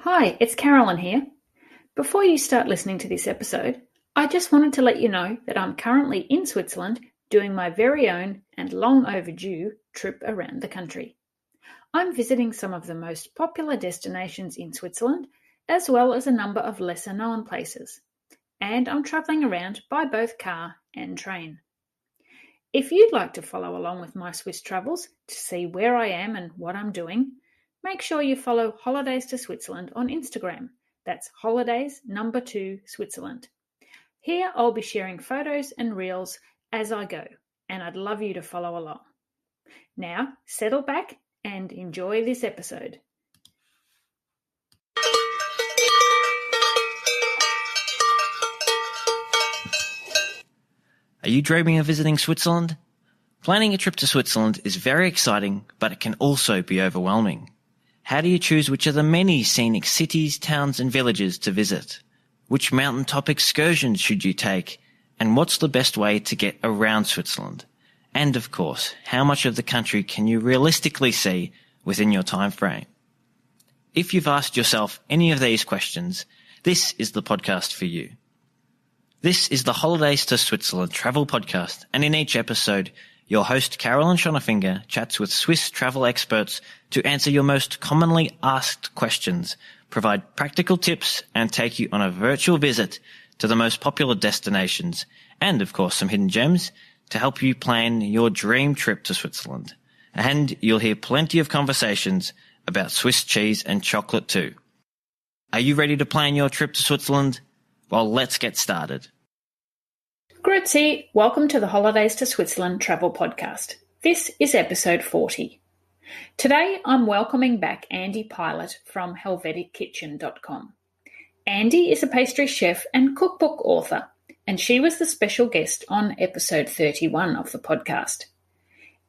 Hi, it's Carolyn here. Before you start listening to this episode, I just wanted to let you know that I'm currently in Switzerland doing my very own and long overdue trip around the country. I'm visiting some of the most popular destinations in Switzerland, as well as a number of lesser known places. And I'm travelling around by both car and train. If you'd like to follow along with my Swiss travels to see where I am and what I'm doing, make sure you follow Holidays to Switzerland on Instagram. That's holidays2 Switzerland. Here I'll be sharing photos and reels as I go, and I'd love you to follow along. Now, settle back and enjoy this episode. Are you dreaming of visiting Switzerland? Planning a trip to Switzerland is very exciting, but it can also be overwhelming. How do you choose which of the many scenic cities, towns and villages to visit? Which mountaintop excursions should you take? And what's the best way to get around Switzerland? And of course, how much of the country can you realistically see within your time frame? If you've asked yourself any of these questions, this is the podcast for you. This is the Holidays to Switzerland travel podcast, and in each episode, your host Carolyn Schonnefinger chats with Swiss travel experts to answer your most commonly asked questions, provide practical tips, and take you on a virtual visit to the most popular destinations, and of course some hidden gems to help you plan your dream trip to Switzerland. And you'll hear plenty of conversations about Swiss cheese and chocolate too. Are you ready to plan your trip to Switzerland? Well, let's get started. Grüezi, welcome to the Holidays to Switzerland travel podcast. This is episode 40. Today I'm welcoming back Andie Pilot from HelveticKitchen.com. Andie is a pastry chef and cookbook author, and she was the special guest on episode 31 of the podcast.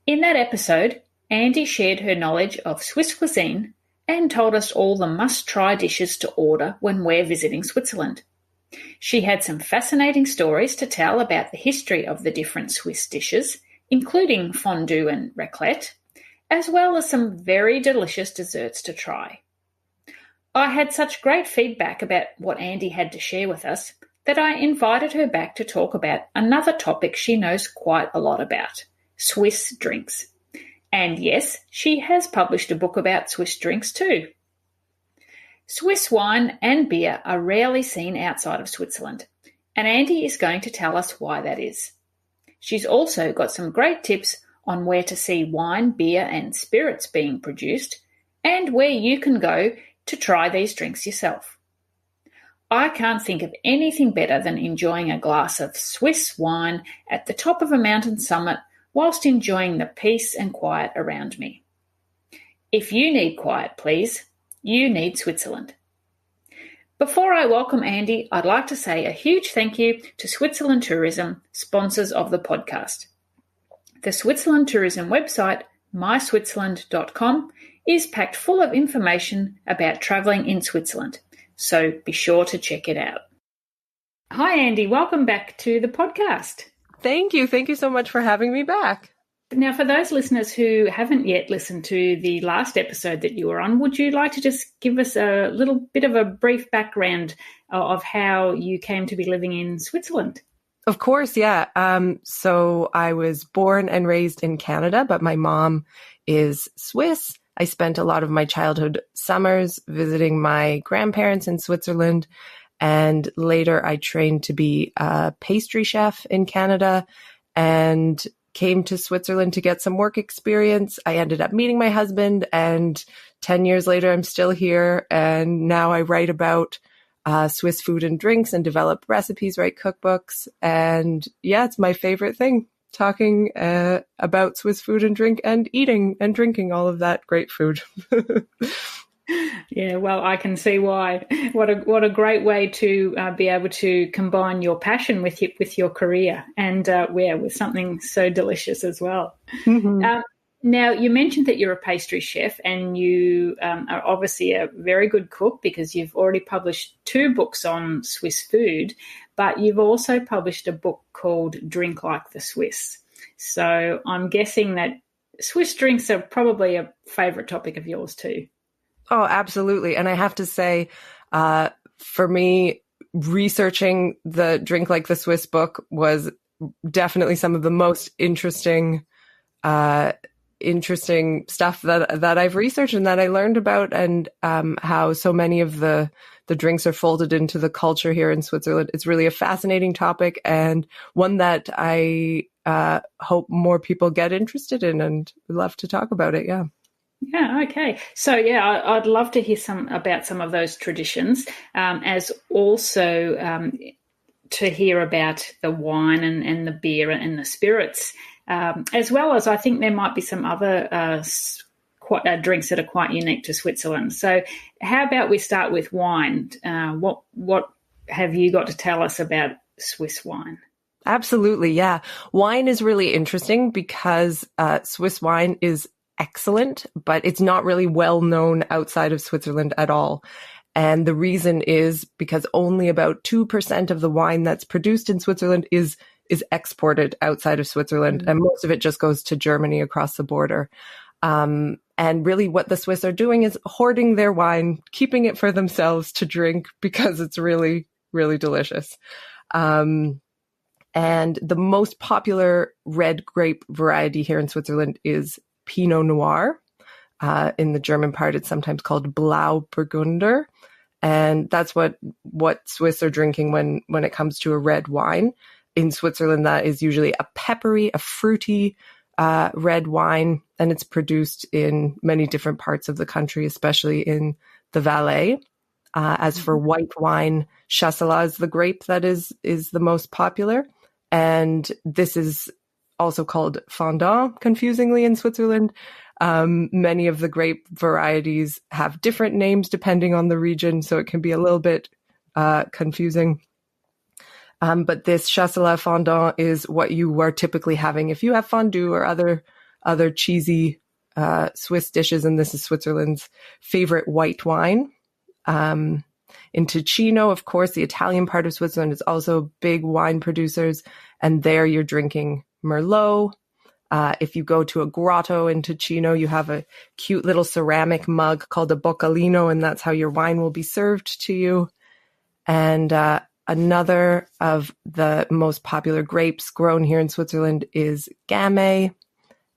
In that episode, Andie shared her knowledge of Swiss cuisine and told us all the must-try dishes to order when we're visiting Switzerland. She had some fascinating stories to tell about the history of the different Swiss dishes, including fondue and raclette, as well as some very delicious desserts to try. I had such great feedback about what Andie had to share with us that I invited her back to talk about another topic she knows quite a lot about, Swiss drinks. And yes, she has published a book about Swiss drinks too. Swiss wine and beer are rarely seen outside of Switzerland, and Andie is going to tell us why that is. She's also got some great tips on where to see wine, beer and spirits being produced, and where you can go to try these drinks yourself. I can't think of anything better than enjoying a glass of Swiss wine at the top of a mountain summit whilst enjoying the peace and quiet around me. If you need quiet, please, you need Switzerland. Before I welcome Andie, I'd like to say a huge thank you to Switzerland Tourism, sponsors of the podcast. The Switzerland Tourism website, myswitzerland.com, is packed full of information about travelling in Switzerland, so be sure to check it out. Hi Andie, welcome back to the podcast. Thank you. Thank you so much for having me back. Now, for those listeners who haven't yet listened to the last episode that you were on, would you like to just give us a little bit of a brief background of how you came to be living in Switzerland? Of course, yeah. So I was born and raised in Canada, but my mom is Swiss. I spent a lot of my childhood summers visiting my grandparents in Switzerland, and later I trained to be a pastry chef in Canada and came to Switzerland to get some work experience. I ended up meeting my husband, and 10 years later, I'm still here. And now I write about Swiss food and drinks and develop recipes, write cookbooks. And yeah, it's my favorite thing, talking about Swiss food and drink and eating and drinking all of that great food. Yeah, well, I can see why. What a great way to be able to combine your passion with your career, and with something so delicious as well. Mm-hmm. Now, you mentioned that you're a pastry chef, and you are obviously a very good cook because you've already published 2 books on Swiss food, but you've also published a book called Drink Like the Swiss. So I'm guessing that Swiss drinks are probably a favourite topic of yours too. Oh, absolutely. And I have to say, for me, researching the Drink Like the Swiss book was definitely some of the most interesting stuff that I've researched and that I learned about, and how so many of the drinks are folded into the culture here in Switzerland. It's really a fascinating topic, and one that I hope more people get interested in, and would love to talk about it. Yeah. Yeah, okay. So, yeah, I'd love to hear about some of those traditions, as also to hear about the wine and the beer and the spirits, as well as I think there might be some other drinks that are quite unique to Switzerland. So how about we start with wine? What have you got to tell us about Swiss wine? Absolutely, yeah. Wine is really interesting because Swiss wine is excellent, but it's not really well known outside of Switzerland at all. And the reason is because only about 2% of the wine that's produced in Switzerland is exported outside of Switzerland. And most of it just goes to Germany across the border. And really what the Swiss are doing is hoarding their wine, keeping it for themselves to drink because it's really, really delicious. And the most popular red grape variety here in Switzerland is Pinot Noir. In the German part, it's sometimes called Blauburgunder. And that's what Swiss are drinking when it comes to a red wine. In Switzerland, that is usually a peppery, a fruity red wine, and it's produced in many different parts of the country, especially in the Valais. As for white wine, Chasselas is the grape that is the most popular. And this is also called fondant, confusingly, in Switzerland. Many of the grape varieties have different names depending on the region, so it can be a little bit confusing. But this Chasselas fondant is what you are typically having if you have fondue or other cheesy Swiss dishes, and this is Switzerland's favorite white wine. In Ticino, of course, the Italian part of Switzerland is also big wine producers, and there you're drinking Merlot. If you go to a grotto in Ticino, you have a cute little ceramic mug called a boccalino, and that's how your wine will be served to you. And another of the most popular grapes grown here in Switzerland is Gamay.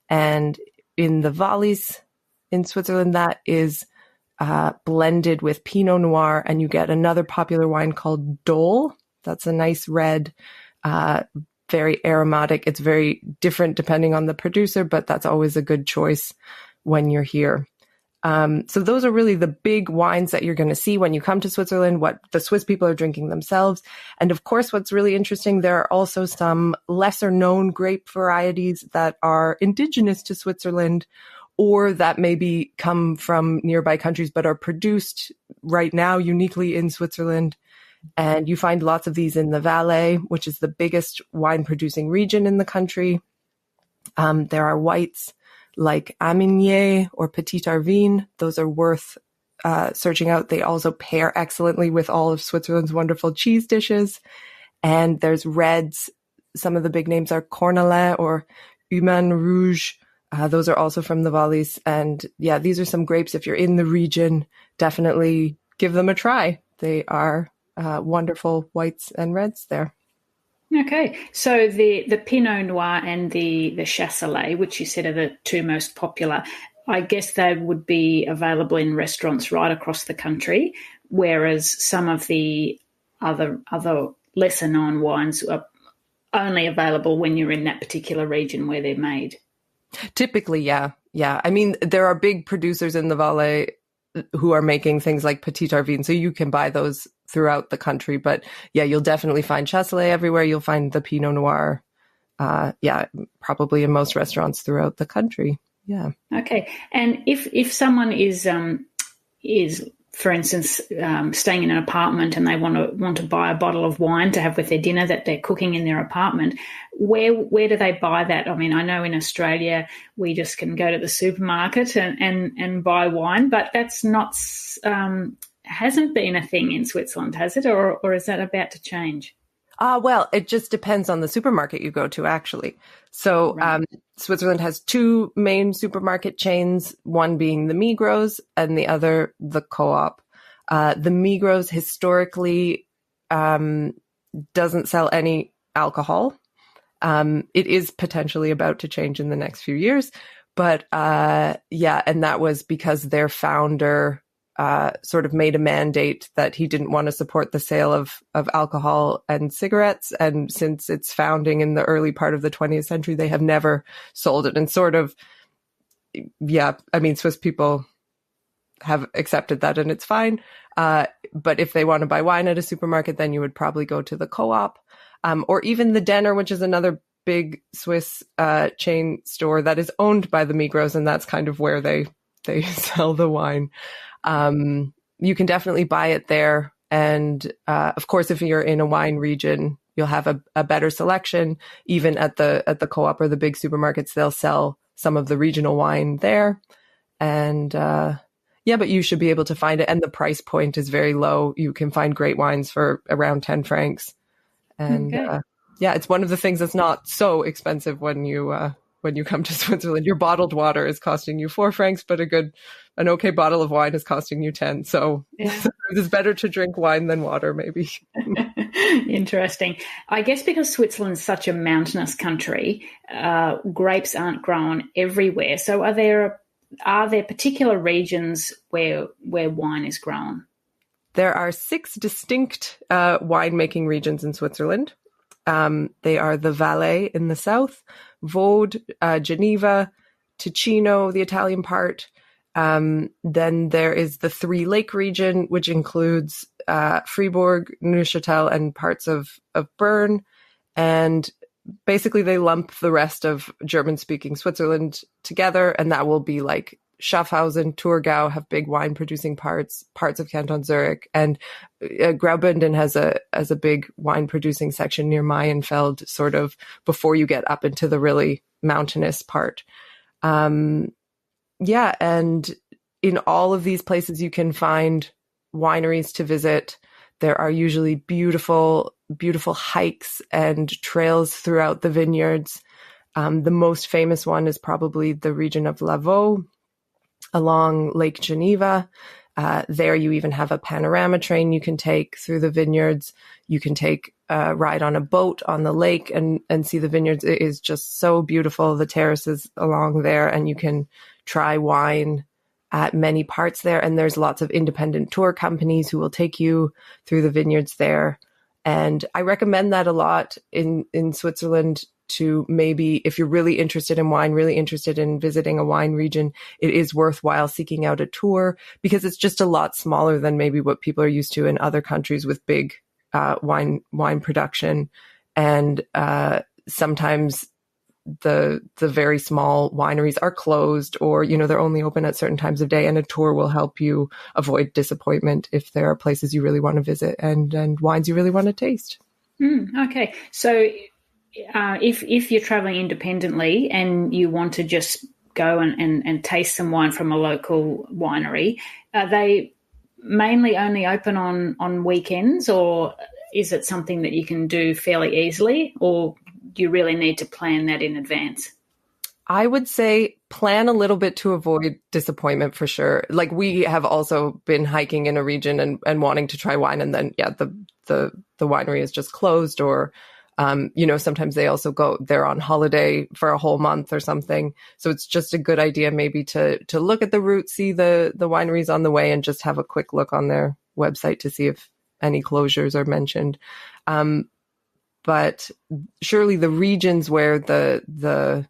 And in the Valleys in Switzerland, that is blended with Pinot Noir, and you get another popular wine called Dole. That's a nice red, very aromatic. It's very different depending on the producer, but that's always a good choice when you're here. So those are really the big wines that you're going to see when you come to Switzerland, what the Swiss people are drinking themselves. And of course, what's really interesting, there are also some lesser known grape varieties that are indigenous to Switzerland, or that maybe come from nearby countries but are produced right now uniquely in Switzerland. And you find lots of these in the Valais, which is the biggest wine producing region in the country. There are whites like Aminier or Petit Arvin. Those are worth searching out. They also pair excellently with all of Switzerland's wonderful cheese dishes. And there's reds. Some of the big names are Cornelet or Human Rouge. Those are also from the Valleys. And yeah, these are some grapes. If you're in the region, definitely give them a try. They are wonderful whites and reds there. Okay, so the Pinot Noir and the Chasselas, which you said are the two most popular, I guess they would be available in restaurants right across the country, whereas some of the other lesser known wines are only available when you're in that particular region where they're made. Typically, yeah. I mean, there are big producers in the Valais who are making things like Petit Arvin, so you can buy those throughout the country. But yeah, you'll definitely find Chasselas everywhere. You'll find the Pinot Noir, probably in most restaurants throughout the country. Yeah. Okay, and if someone is for instance, staying in an apartment and they want to buy a bottle of wine to have with their dinner that they're cooking in their apartment, where do they buy that? I mean, I know in Australia we just can go to the supermarket and buy wine, but that's not hasn't been a thing in Switzerland, has it? Or is that about to change? Well, it just depends on the supermarket you go to, actually. So, right. Switzerland has two main supermarket chains, one being the Migros and the other the Co-op. The Migros historically doesn't sell any alcohol. It is potentially about to change in the next few years. But and that was because their founder sort of made a mandate that he didn't want to support the sale of alcohol and cigarettes. And since its founding in the early part of the 20th century, they have never sold it. And sort of, Swiss people have accepted that and it's fine. But if they want to buy wine at a supermarket, then you would probably go to the Co-op, or even the Denner, which is another big Swiss chain store that is owned by the Migros, and that's kind of where they sell the wine. You can definitely buy it there. And of course, if you're in a wine region, you'll have a better selection. Even at the Co-op or the big supermarkets, they'll sell some of the regional wine there. And but you should be able to find it. And the price point is very low. You can find great wines for around 10 francs. And it's one of the things that's not so expensive when you come to Switzerland. Your bottled water is costing you 4 francs, but an okay bottle of wine is costing you 10. So it's better to drink wine than water, maybe. Interesting. I guess because Switzerland's such a mountainous country, grapes aren't grown everywhere. So are there particular regions where wine is grown? There are 6 distinct winemaking regions in Switzerland. They are the Valais in the south, Vaud, Geneva, Ticino, the Italian part. Then there is the 3 Lake region, which includes Fribourg, Neuchâtel, and parts of Bern. And basically they lump the rest of German-speaking Switzerland together, and that will be like Schaffhausen, Thurgau have big wine producing parts of Canton Zurich, and Graubünden has a big wine producing section near Mayenfeld, sort of before you get up into the really mountainous part. And in all of these places you can find wineries to visit. There are usually beautiful, beautiful hikes and trails throughout the vineyards. The most famous one is probably the region of Lavaux, along Lake Geneva. There you even have a panorama train you can take through the vineyards. You can take a ride on a boat on the lake and see the vineyards. It is just so beautiful, the terraces along there, and you can try wine at many parts there. And there's lots of independent tour companies who will take you through the vineyards there. And I recommend that a lot in Switzerland, to maybe, if you're really interested in wine, really interested in visiting a wine region, it is worthwhile seeking out a tour, because it's just a lot smaller than maybe what people are used to in other countries with big wine production. And sometimes the very small wineries are closed, or, they're only open at certain times of day, and a tour will help you avoid disappointment if there are places you really want to visit and wines you really want to taste. Okay. So if you're traveling independently and you want to just go and taste some wine from a local winery, are they mainly only open on weekends, or is it something that you can do fairly easily, or do you really need to plan that in advance? I would say plan a little bit to avoid disappointment, for sure. Like, we have also been hiking in a region and wanting to try wine, and then the winery is just closed, or sometimes they also they're on holiday for a whole month or something. So it's just a good idea maybe to look at the route, see the wineries on the way, and just have a quick look on their website to see if any closures are mentioned. But surely the regions where the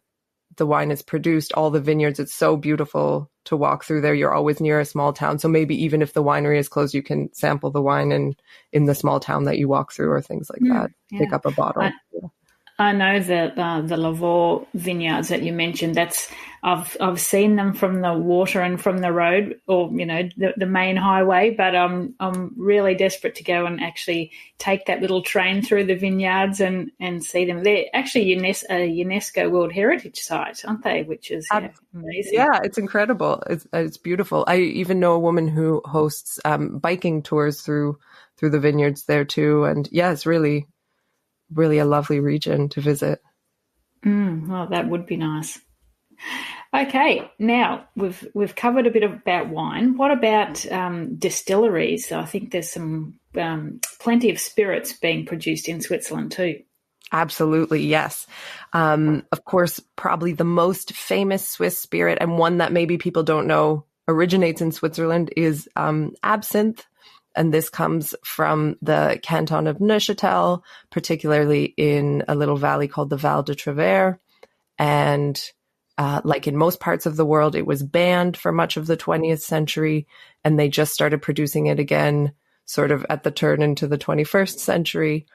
wine is produced, all the vineyards, it's so beautiful to walk through there. You're always near a small town. So maybe even if the winery is closed, you can sample the wine in the small town that you walk through, or things like that. Yeah. Pick up a bottle. I know that the Lavaux vineyards that you mentioned, I've seen them from the water and from the road, or the main highway. But I'm really desperate to go and actually take that little train through the vineyards and see them. They're actually a UNESCO World Heritage Site, aren't they? Which is amazing. Yeah, it's incredible. It's beautiful. I even know a woman who hosts biking tours through the vineyards there too, and it's really a lovely region to visit. Well, that would be nice. Okay, now we've covered a bit about wine. What about distilleries? I think there's some plenty of spirits being produced in Switzerland too. Absolutely, yes. Of course, probably the most famous Swiss spirit, and one that maybe people don't know originates in Switzerland, is absinthe. And this comes from the canton of Neuchâtel, particularly in a little valley called the Val de Travers. And like in most parts of the world, it was banned for much of the 20th century, and they just started producing it again sort of at the turn into the 21st century.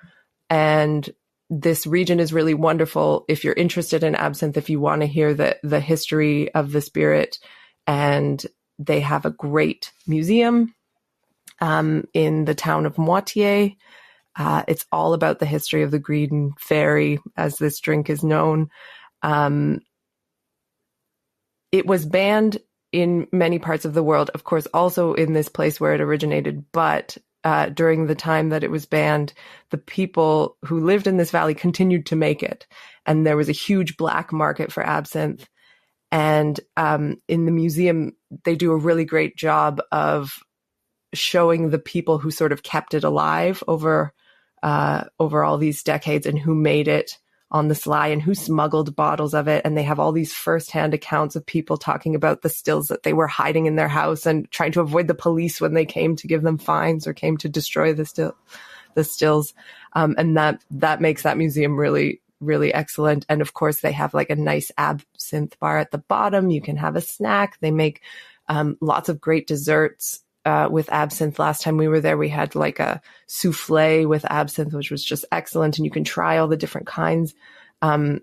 And this region is really wonderful if you're interested in absinthe, if you want to hear the history of the spirit. And they have a great museum in the town of Moitié. It's all about the history of the Green Fairy, as this drink is known. It was banned in many parts of the world, of course, also in this place where it originated, but during the time that it was banned, the people who lived in this valley continued to make it. And there was a huge black market for absinthe. And in the museum, they do a really great job of showing the people who sort of kept it alive over all these decades, and who made it on the sly and who smuggled bottles of it. And they have all these firsthand accounts of people talking about the stills that they were hiding in their house and trying to avoid the police when they came to give them fines or came to destroy the stills. And that makes that museum really, really excellent. And of course, they have like a nice absinthe bar at the bottom. You can have a snack. They make lots of great desserts with absinthe. Last time we were there, we had like a souffle with absinthe, which was just excellent. And you can try all the different kinds. And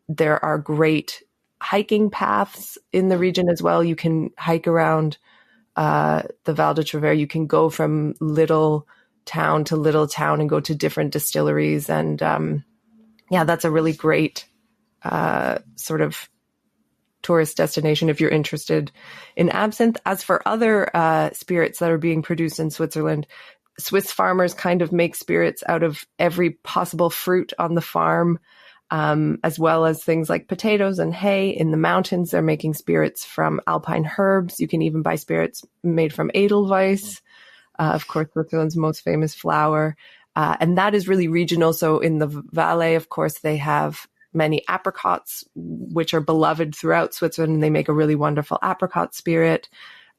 there are great hiking paths in the region as well. You can hike around the Val de Travers. You can go from little town to little town and go to different distilleries. And that's a really great sort of tourist destination if you're interested in absinthe. As for other spirits that are being produced in Switzerland, Swiss farmers kind of make spirits out of every possible fruit on the farm, as well as things like potatoes and hay. In the mountains, they're making spirits from alpine herbs. You can even buy spirits made from Edelweiss, of course, Switzerland's most famous flower. And that is really regional. So in the Valais, of course, they have many apricots, which are beloved throughout Switzerland. And they make a really wonderful apricot spirit.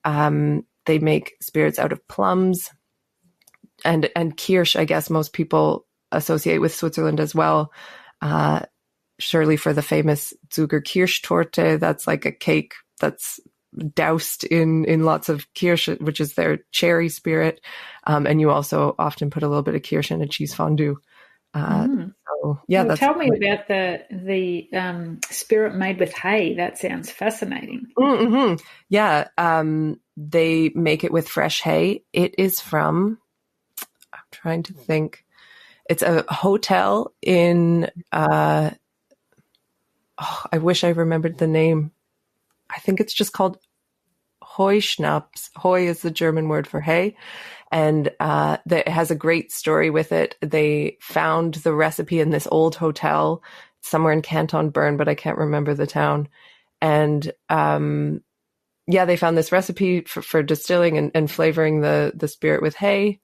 They make spirits out of plums and kirsch. I guess most people associate with Switzerland as well. Surely for the famous Zuckerkirschtorte, that's like a cake that's doused in lots of kirsch, which is their cherry spirit. And you also often put a little bit of kirsch in a cheese fondue. Tell me about the spirit made with hay. That sounds fascinating. Mm-hmm. Yeah, they make it with fresh hay. It is from, I'm trying to think, it's a hotel in, I wish I remembered the name. I think it's just called Heuschnaps. Heu is the German word for hay. And it has a great story with it. They found the recipe in this old hotel somewhere in Canton Bern, but I can't remember the town. And they found this recipe for distilling and flavoring the spirit with hay.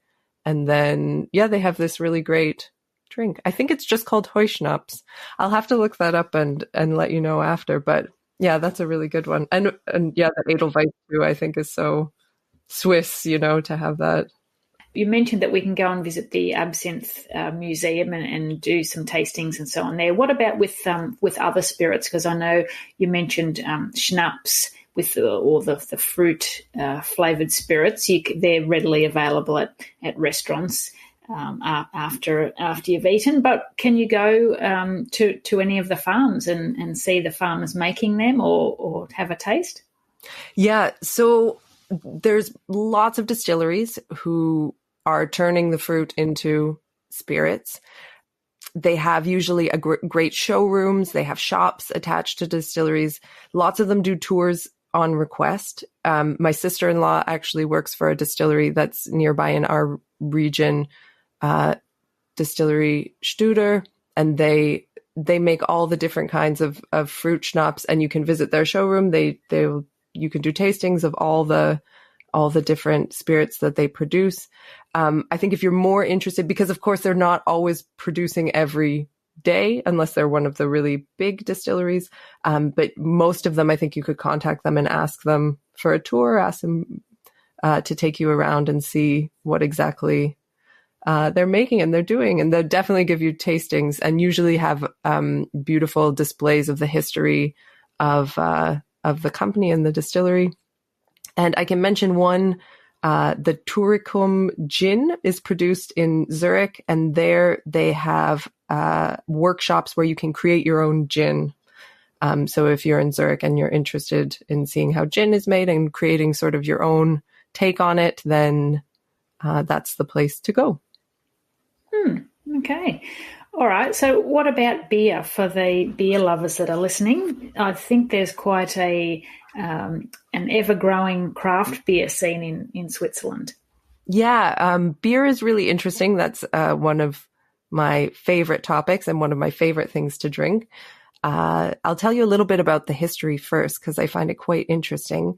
And then, they have this really great drink. I think it's just called Heuschnaps. I'll have to look that up and let you know after. But yeah, that's a really good one. And the Edelweiss too, I think is so Swiss, to have that. You mentioned that we can go and visit the Absinthe Museum and do some tastings and so on there. What about with other spirits? Because I know you mentioned schnapps with the fruit flavoured spirits. They're readily available at restaurants after you've eaten. But can you go to any of the farms and see the farmers making them or have a taste? Yeah, so there's lots of distilleries who are turning the fruit into spirits. They have usually great showrooms. They have shops attached to distilleries. Lots of them do tours on request. My sister-in-law actually works for a distillery that's nearby in our region, Distillery Studer, and they they make all the different kinds of fruit schnapps, and you can visit their showroom. You can do tastings of all the different spirits that they produce. I think if you're more interested, because of course they're not always producing every day unless they're one of the really big distilleries. But most of them, I think you could contact them and ask them for a tour, ask them to take you around and see what exactly they're making and they're doing. And they'll definitely give you tastings and usually have beautiful displays of the history of the company and the distillery. And I can mention one, the Turicum gin is produced in Zurich, and there they have workshops where you can create your own gin. So if you're in Zurich and you're interested in seeing how gin is made and creating sort of your own take on it, then that's the place to go. Okay. All right. So what about beer for the beer lovers that are listening? I think there's quite an ever-growing craft beer scene in Switzerland. Yeah, beer is really interesting. That's one of my favorite topics and one of my favorite things to drink. I'll tell you a little bit about the history first because I find it quite interesting.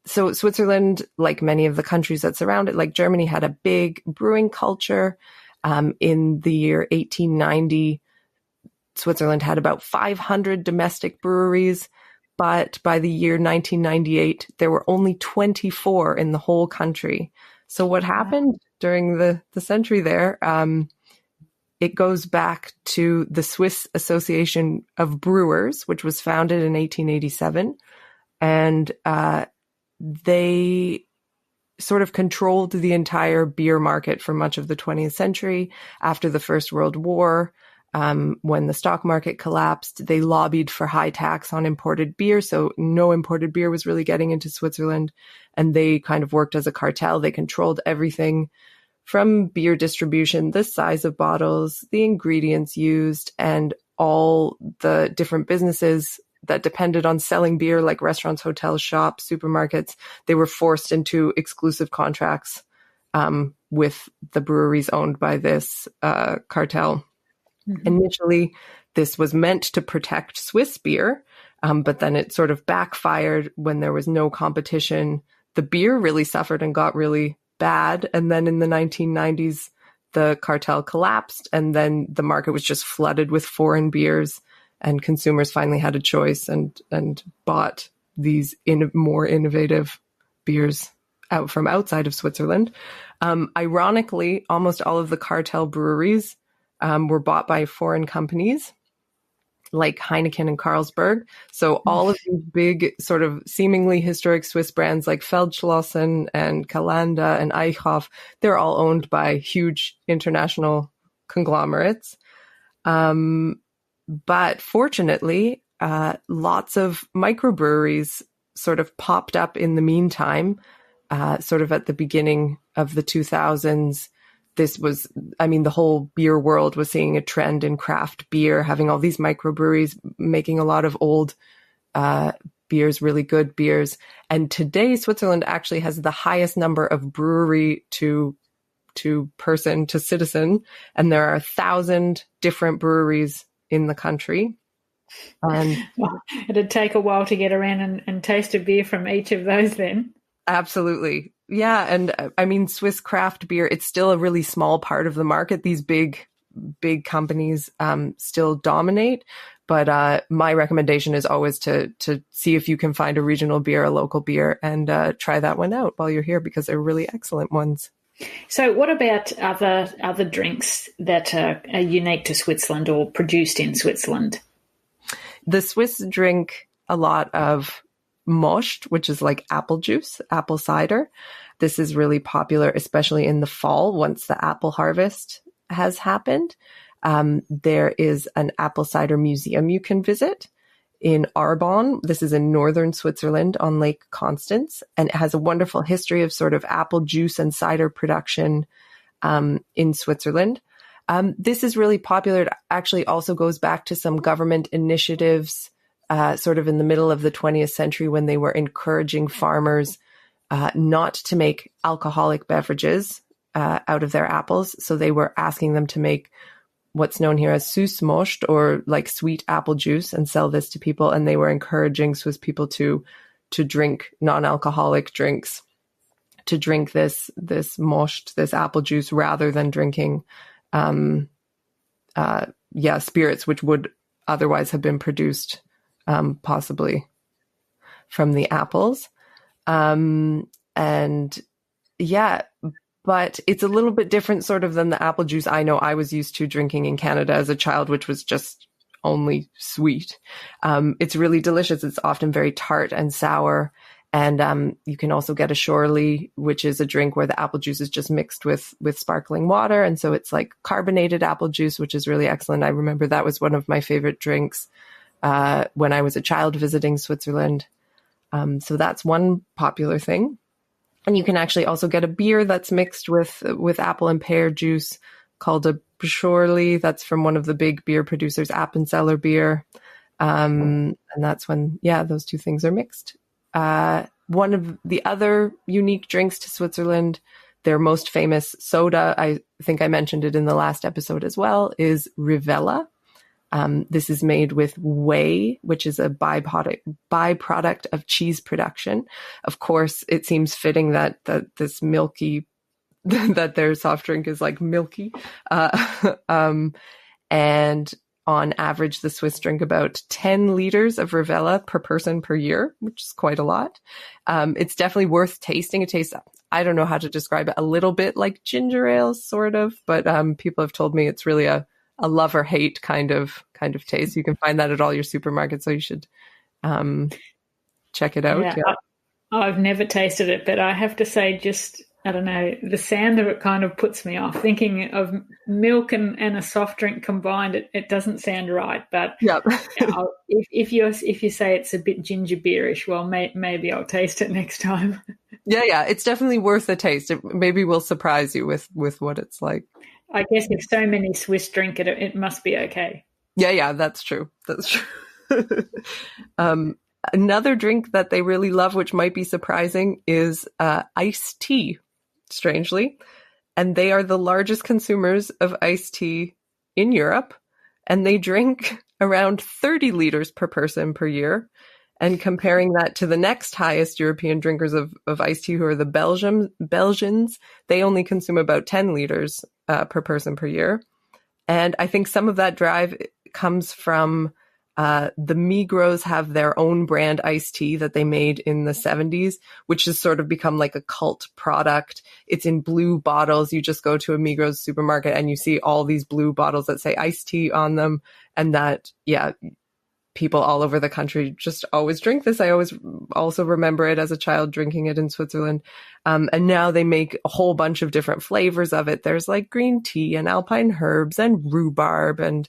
So Switzerland, like many of the countries that surround it, like Germany, had a big brewing culture. In the year 1890, Switzerland had about 500 domestic breweries, but by the year 1998, there were only 24 in the whole country. So what happened during the century there, it goes back to the Swiss Association of Brewers, which was founded in 1887. And they sort of controlled the entire beer market for much of the 20th century. After the First World War, when the stock market collapsed, they lobbied for high tax on imported beer. So no imported beer was really getting into Switzerland. And they kind of worked as a cartel. They controlled everything from beer distribution, the size of bottles, the ingredients used, and all the different businesses that depended on selling beer, like restaurants, hotels, shops, supermarkets. They were forced into exclusive contracts with the breweries owned by this cartel. Mm-hmm. Initially, this was meant to protect Swiss beer, but then it sort of backfired when there was no competition. The beer really suffered and got really bad. And then in the 1990s, the cartel collapsed, and then the market was just flooded with foreign beers. And consumers finally had a choice and bought these more innovative beers out from outside of Switzerland. Ironically, almost all of the cartel breweries were bought by foreign companies like Heineken and Carlsberg. So all of these big sort of seemingly historic Swiss brands like Feldschlossen and Kalanda and Eichhoff, they're all owned by huge international conglomerates. But fortunately, lots of microbreweries sort of popped up in the meantime, sort of at the beginning of the 2000s. The whole beer world was seeing a trend in craft beer, having all these microbreweries making a lot of old beers, really good beers. And today, Switzerland actually has the highest number of brewery to person to citizen. And there are 1,000 different breweries in the country. And it'd take a while to get around and taste a beer from each of those then. Absolutely. Yeah. And I mean, Swiss craft beer, it's still a really small part of the market. These big companies still dominate. But my recommendation is always to see if you can find a regional beer, a local beer, and try that one out while you're here because they're really excellent ones. So what about other drinks that are unique to Switzerland or produced in Switzerland? The Swiss drink a lot of Most, which is like apple juice, apple cider. This is really popular, especially in the fall once the apple harvest has happened. There is an apple cider museum you can visit in Arbonne. This is in northern Switzerland on Lake Constance, and it has a wonderful history of sort of apple juice and cider production in Switzerland. This is really popular. It actually also goes back to some government initiatives sort of in the middle of the 20th century when they were encouraging farmers not to make alcoholic beverages out of their apples. So they were asking them to make what's known here as Süßmost, or like sweet apple juice, and sell this to people. And they were encouraging Swiss people to drink non-alcoholic drinks, to drink this Most, this apple juice, rather than drinking spirits, which would otherwise have been produced possibly from the apples. But it's a little bit different sort of than the apple juice I know I was used to drinking in Canada as a child, which was just only sweet. It's really delicious. It's often very tart and sour. And you can also get a Shorley, which is a drink where the apple juice is just mixed with sparkling water. And so it's like carbonated apple juice, which is really excellent. I remember that was one of my favorite drinks when I was a child visiting Switzerland. So that's one popular thing. And you can actually also get a beer that's mixed with apple and pear juice called a Shorley. That's from one of the big beer producers, Appenzeller beer. And that's when, those two things are mixed. One of the other unique drinks to Switzerland, their most famous soda, I think I mentioned it in the last episode as well, is Rivella. This is made with whey, which is a byproduct of cheese production. Of course, it seems fitting that this milky, that their soft drink is like milky. And on average, the Swiss drink about 10 liters of Rivella per person per year, which is quite a lot. It's definitely worth tasting. It tastes, I don't know how to describe it, a little bit like ginger ale, sort of, but people have told me it's really a love or hate kind of taste. You can find that at all your supermarkets, so you should check it out. Yeah. I've never tasted it, but I have to say, just, I don't know, the sound of it kind of puts me off. Thinking of milk and a soft drink combined, it doesn't sound right. But yep. if you say it's a bit ginger beerish, well, maybe I'll taste it next time. Yeah, it's definitely worth a taste. It maybe will surprise you with what it's like. I guess if so many Swiss drink it, it must be okay. Yeah, that's true. That's true. Another drink that they really love, which might be surprising, is iced tea, strangely. And they are the largest consumers of iced tea in Europe. And they drink around 30 liters per person per year. And comparing that to the next highest European drinkers of iced tea, who are the Belgians, they only consume about 10 liters per person per year. And I think some of that drive comes from the Migros have their own brand iced tea that they made in the 70s, which has sort of become like a cult product. It's in blue bottles. You just go to a Migros supermarket and you see all these blue bottles that say iced tea on them. And that, people all over the country just always drink this. I always also remember it as a child drinking it in Switzerland. And now they make a whole bunch of different flavors of it. There's like green tea and alpine herbs and rhubarb and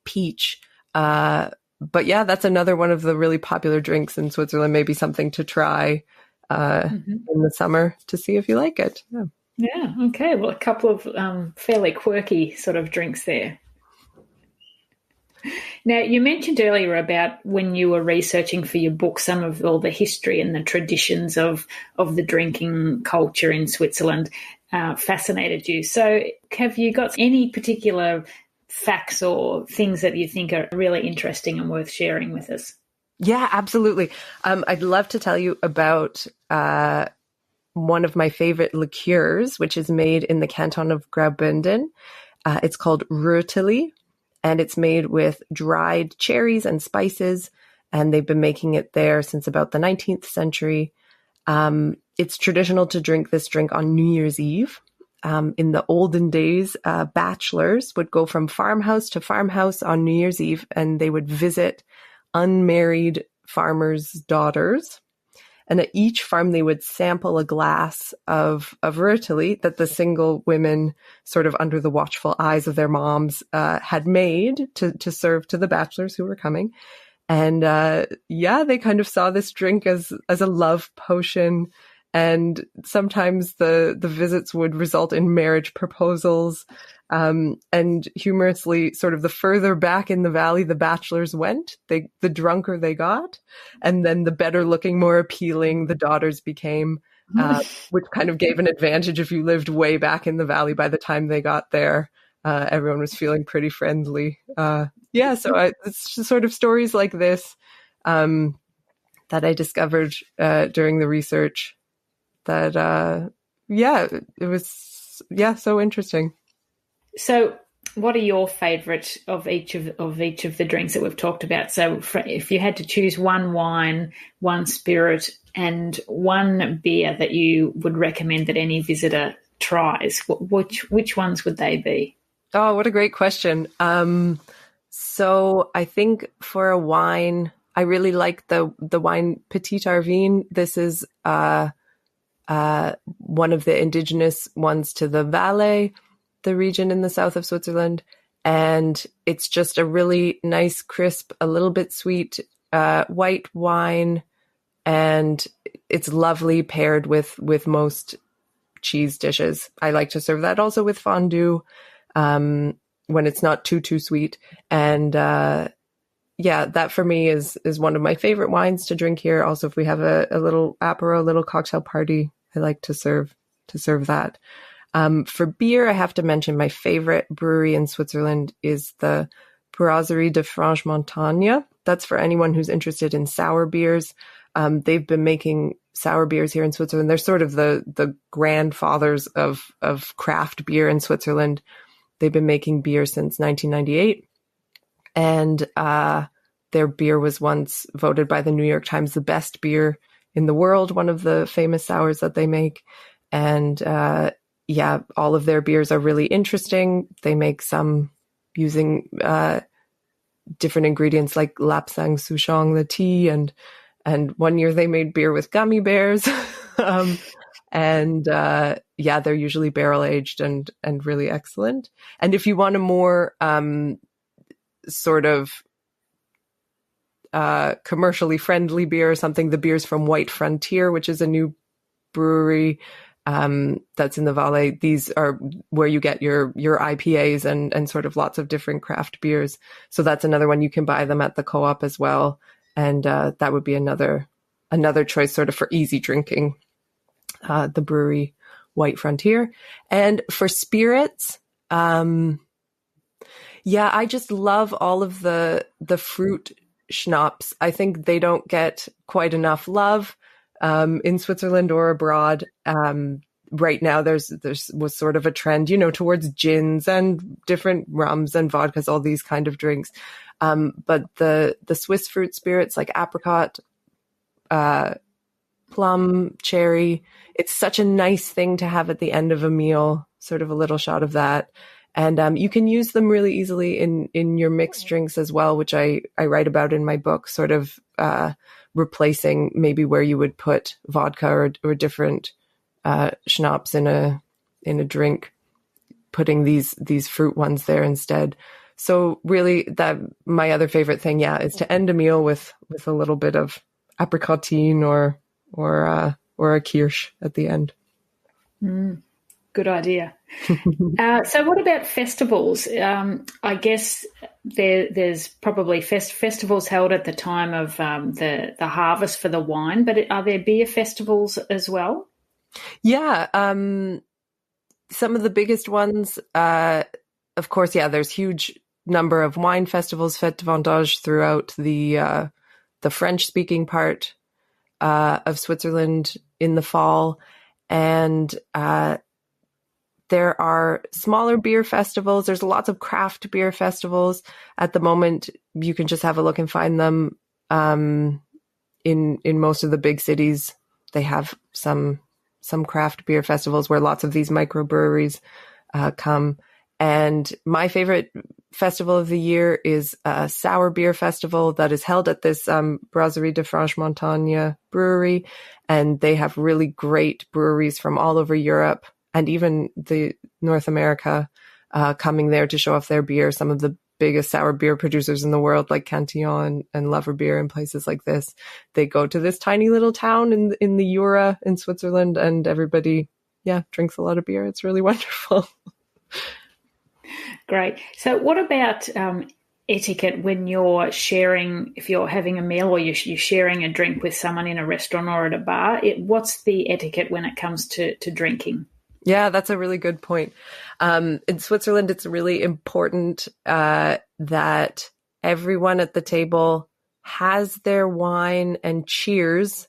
peach. But yeah, that's another one of the really popular drinks in Switzerland. Maybe something to try in the summer to see if you like it. Yeah. Okay. Well, a couple of fairly quirky sort of drinks there. Now, you mentioned earlier about when you were researching for your book some of all the history and the traditions of the drinking culture in Switzerland fascinated you. So have you got any particular facts or things that you think are really interesting and worth sharing with us? Yeah, absolutely. I'd love to tell you about one of my favorite liqueurs, which is made in the canton of Graubünden. It's called Röteli. And it's made with dried cherries and spices, and they've been making it there since about the 19th century. It's traditional to drink this drink on New Year's Eve. In the olden days, bachelors would go from farmhouse to farmhouse on New Year's Eve, and they would visit unmarried farmers' daughters. And at each farm, they would sample a glass of Röteli that the single women, sort of under the watchful eyes of their moms, had made to serve to the bachelors who were coming. And they kind of saw this drink as a love potion. And sometimes the visits would result in marriage proposals. And humorously, sort of the further back in the valley the bachelors went, the drunker they got. And then the better looking, more appealing the daughters became. which kind of gave an advantage if you lived way back in the valley. By the time they got there, everyone was feeling pretty friendly. So it's just sort of stories like this that I discovered during the research that, it was, so interesting. So what are your favourite of each of the drinks that we've talked about? So if you had to choose one wine, one spirit, and one beer that you would recommend that any visitor tries, which ones would they be? Oh, what a great question. So I think for a wine, I really like the wine Petit Arvin. This is one of the indigenous ones to the Valais, the region in the south of Switzerland. And it's just a really nice, crisp, a little bit sweet white wine. And it's lovely paired with most cheese dishes. I like to serve that also with fondue when it's not too sweet. And that for me is one of my favorite wines to drink here. Also, if we have a little apéro, a little cocktail party, I like to serve that. For beer, I have to mention my favorite brewery in Switzerland is the Brasserie de Franche-Montagne. That's for anyone who's interested in sour beers. They've been making sour beers here in Switzerland. They're sort of the grandfathers of craft beer in Switzerland. They've been making beer since 1998. And their beer was once voted by the New York Times the best beer in the world, one of the famous sours that they make. And all of their beers are really interesting. They make some using different ingredients like lapsang souchong, the tea, and one year they made beer with gummy bears. They're usually barrel aged and really excellent. And if you want a more sort of commercially friendly beer or something, the beers from White Frontier, which is a new brewery that's in the Valais. These are where you get your IPAs and sort of lots of different craft beers. So that's another one. You can buy them at the co-op as well. And that would be another choice sort of for easy drinking, the brewery White Frontier. And for spirits, I just love all of the fruit schnapps. I think they don't get quite enough love in Switzerland or abroad. Right now was sort of a trend, towards gins and different rums and vodkas, all these kind of drinks. But the Swiss fruit spirits like apricot, plum, cherry, it's such a nice thing to have at the end of a meal, sort of a little shot of that. And you can use them really easily in your mixed drinks as well, which I write about in my book, sort of replacing maybe where you would put vodka or different schnapps in a drink, putting these fruit ones there instead. So really, that my other favorite thing, is to end a meal with a little bit of apricotine or a kirsch at the end. Good idea. So what about festivals? I guess there's probably festivals held at the time of the harvest for the wine, but are there beer festivals as well? Yeah. Some of the biggest ones, of course, there's huge number of wine festivals, Fête de Vendange, throughout the French-speaking part of Switzerland in the fall. And there are smaller beer festivals. There's lots of craft beer festivals. At the moment, you can just have a look and find them in most of the big cities. They have some craft beer festivals where lots of these microbreweries come. And my favorite festival of the year is a sour beer festival that is held at this Brasserie de Franche-Montagne brewery. And they have really great breweries from all over Europe and even the North America coming there to show off their beer. Some of the biggest sour beer producers in the world, like Cantillon and Lover Beer and places like this. They go to this tiny little town in the Jura in Switzerland, and everybody, drinks a lot of beer. It's really wonderful. Great. So what about etiquette when you're sharing, if you're having a meal or you're sharing a drink with someone in a restaurant or at a bar? What's the etiquette when it comes to drinking? Yeah, that's a really good point. In Switzerland, it's really important that everyone at the table has their wine and cheerses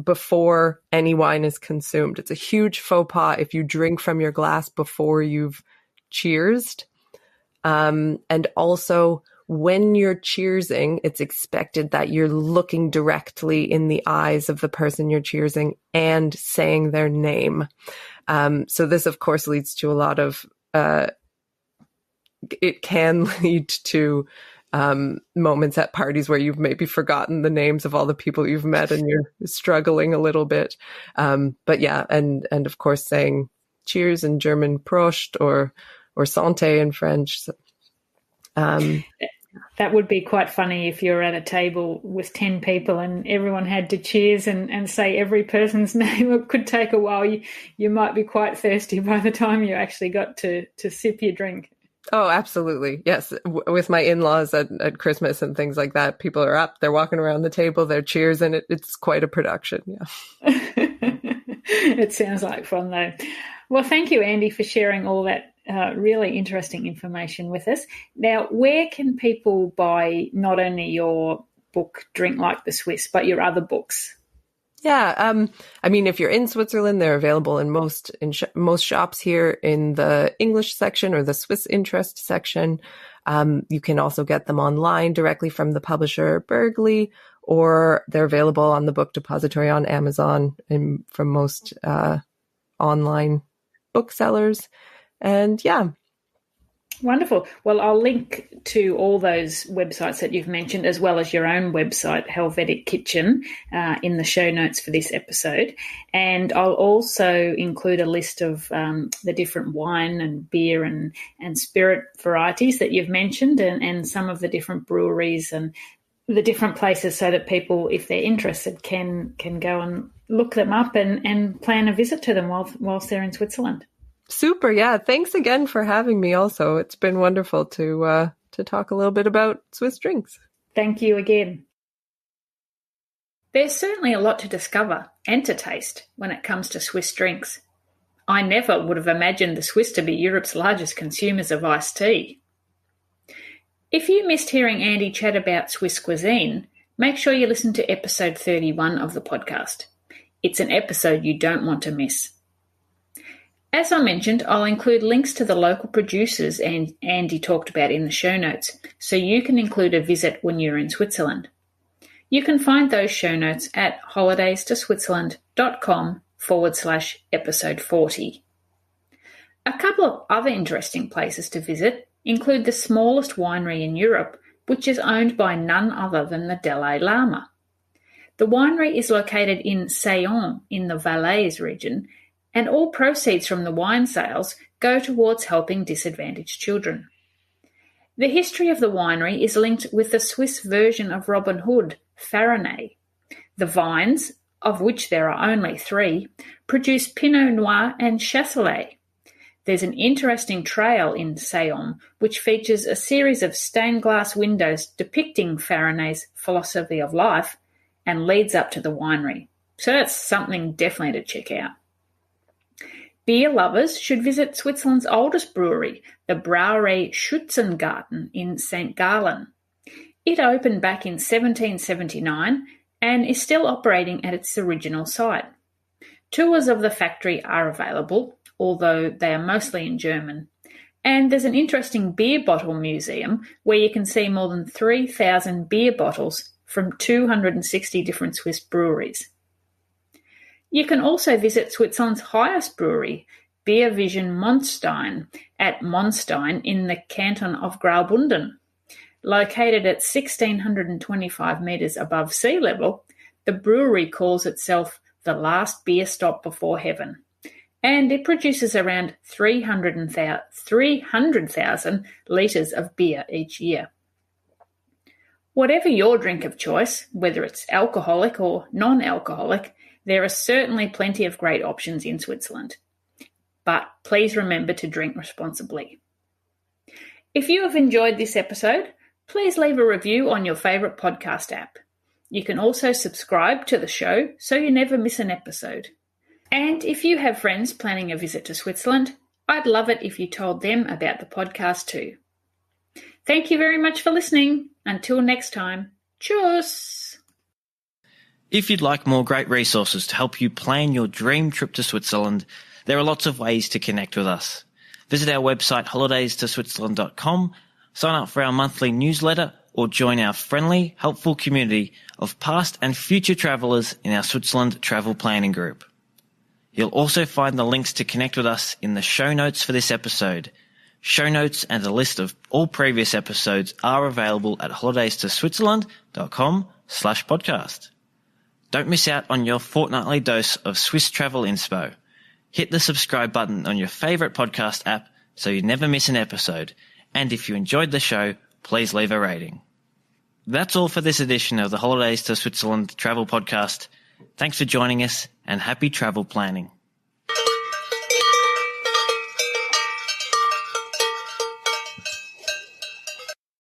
before any wine is consumed. It's a huge faux pas if you drink from your glass before you've cheersed. And also, when you're cheersing, it's expected that you're looking directly in the eyes of the person you're cheersing and saying their name. So this, of course, leads to a lot of, it can lead to moments at parties where you've maybe forgotten the names of all the people you've met and you're struggling a little bit. But yeah, and of course saying cheers in German, Prost, or Santé in French. That would be quite funny if you're at a table with 10 people and everyone had to cheers and say every person's name. It could take a while. You might be quite thirsty by the time you actually got to sip your drink. Oh, absolutely. Yes. With my in-laws at Christmas and things like that, people are up, they're walking around the table, they're cheers, and it's quite a production. Yeah. It sounds like fun, though. Well, thank you, Andie, for sharing all that really interesting information with us. Now, where can people buy not only your book, Drink Like the Swiss, but your other books? Yeah, I mean, if you're in Switzerland, they're available in most shops here in the English section or the Swiss interest section. You can also get them online directly from the publisher Bergley, or they're available on the Book Depository on Amazon and from most online booksellers. And yeah. Wonderful. Well, I'll link to all those websites that you've mentioned, as well as your own website, Helvetic Kitchen, in the show notes for this episode. And I'll also include a list of the different wine and beer and spirit varieties that you've mentioned, and some of the different breweries and the different places, so that people, if they're interested, can go and look them up and plan a visit to them whilst they're in Switzerland. Super. Yeah. Thanks again for having me also. It's been wonderful to talk a little bit about Swiss drinks. Thank you again. There's certainly a lot to discover and to taste when it comes to Swiss drinks. I never would have imagined the Swiss to be Europe's largest consumers of iced tea. If you missed hearing Andie chat about Swiss cuisine, make sure you listen to episode 31 of the podcast. It's an episode you don't want to miss. As I mentioned, I'll include links to the local producers Andie talked about in the show notes, so you can include a visit when you're in Switzerland. You can find those show notes at holidaystoswitzerland.com/episode 40. A couple of other interesting places to visit include the smallest winery in Europe, which is owned by none other than the Dalai Lama. The winery is located in Saillon in the Valais region, and all proceeds from the wine sales go towards helping disadvantaged children. The history of the winery is linked with the Swiss version of Robin Hood, Farinay. The vines, of which there are only 3, produce Pinot Noir and Chasselet. There's an interesting trail in Saillon which features a series of stained glass windows depicting Farinay's philosophy of life and leads up to the winery. So that's something definitely to check out. Beer lovers should visit Switzerland's oldest brewery, the Brauerei Schützengarten in St. Gallen. It opened back in 1779 and is still operating at its original site. Tours of the factory are available, although they are mostly in German. And there's an interesting beer bottle museum where you can see more than 3,000 beer bottles from 260 different Swiss breweries. You can also visit Switzerland's highest brewery, Beer Vision Monstein, at Monstein in the canton of Graubünden. Located at 1,625 metres above sea level, the brewery calls itself the last beer stop before heaven, and it produces around 300,000 litres of beer each year. Whatever your drink of choice, whether it's alcoholic or non-alcoholic, there are certainly plenty of great options in Switzerland. But please remember to drink responsibly. If you have enjoyed this episode, please leave a review on your favourite podcast app. You can also subscribe to the show so you never miss an episode. And if you have friends planning a visit to Switzerland, I'd love it if you told them about the podcast too. Thank you very much for listening. Until next time, tschüss! If you'd like more great resources to help you plan your dream trip to Switzerland, there are lots of ways to connect with us. Visit our website holidaystoswitzerland.com, sign up for our monthly newsletter, or join our friendly, helpful community of past and future travellers in our Switzerland travel planning group. You'll also find the links to connect with us in the show notes for this episode. Show notes and a list of all previous episodes are available at holidaystoswitzerland.com/podcast. Don't miss out on your fortnightly dose of Swiss travel inspo. Hit the subscribe button on your favourite podcast app so you never miss an episode. And if you enjoyed the show, please leave a rating. That's all for this edition of the Holidays to Switzerland Travel Podcast. Thanks for joining us and happy travel planning.